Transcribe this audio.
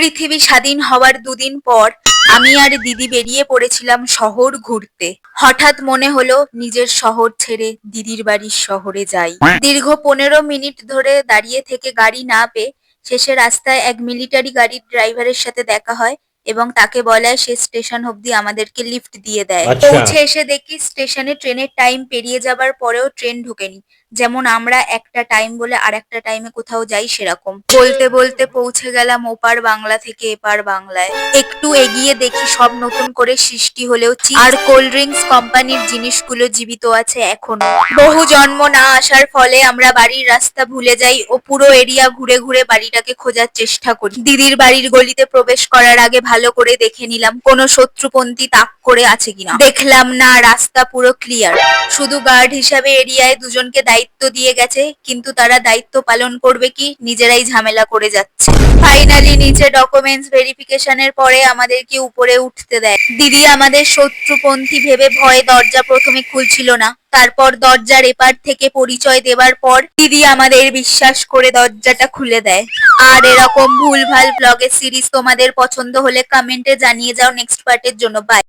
পৃথিবী স্বাধীন হওয়ার দুদিন পর আমি আর দিদি বেরিয়ে পড়েছিলাম শহর ঘুরতে। হঠাৎ মনে হলো নিজের শহর ছেড়ে দিদির বাড়ির শহরে যাই। দীর্ঘ 15 মিনিট ধরে দাঁড়িয়ে থেকে গাড়ি না পেয়ে শেষে রাস্তায় এক মিলিটারি গাড়ির ড্রাইভারের সাথে দেখা হয় এবং তাকে বলায় সে স্টেশন অব্দি আমাদেরকে লিফট দিয়ে দেয়। আচ্ছা। পৌঁছে এসে দেখি স্টেশনে ট্রেনের টাইম পেরিয়ে যাবার পরেও ট্রেন ঢোকেনি। যেমন আমরা একটা টাইম বলে আর একটা টাইমে কোথাও যাই সেরকম। বলতে বলতে পৌঁছে গেলাম ওপার বাংলা থেকে এপার বাংলায়। একটু এগিয়ে দেখি সব নতুন করে সৃষ্টি হলেও আর কোল্ড ড্রিঙ্কস কোম্পানির জিনিসগুলো জীবিত আছে এখনো। বহু জন্ম না আসার ফলে আমরা বাড়ির রাস্তা ভুলে যাই ও পুরো এরিয়া ঘুরে ঘুরে বাড়িটাকে খোঁজার চেষ্টা করি। দিদির বাড়ির গলিতে প্রবেশ করার আগে ভালো করে দেখে নিলাম কোনো শত্রুপন্থী তাক করে আছে কিনা। দেখলাম না, রাস্তা পুরো ক্লিয়ার। শুধু গার্ড হিসাবে এরিয়ায় দুজনকে দায়িত্ব দিয়ে গেছে, কিন্তু তারা দায়িত্ব পালন করবে কি নিজেরাই ঝামেলা করে যাচ্ছে। ফাইনালি নিচে ডকুমেন্টস ভেরিফিকেশনের পরে আমাদেরকে উপরে উঠতে দেয়। দিদি আমাদের শত্রুপন্থী ভেবে ভয়ে দরজা প্রথমে খুলছিল না, তারপর দরজার এপার থেকে পরিচয় দেবার পর দিদি আমাদের বিশ্বাস করে দরজাটা খুলে দেয়। আর এরকম ভুলভাল ব্লগের সিরিজ তোমাদের পছন্দ হলে কমেন্টে জানিয়ে যাও নেক্সট পার্টের জন্য। বাই।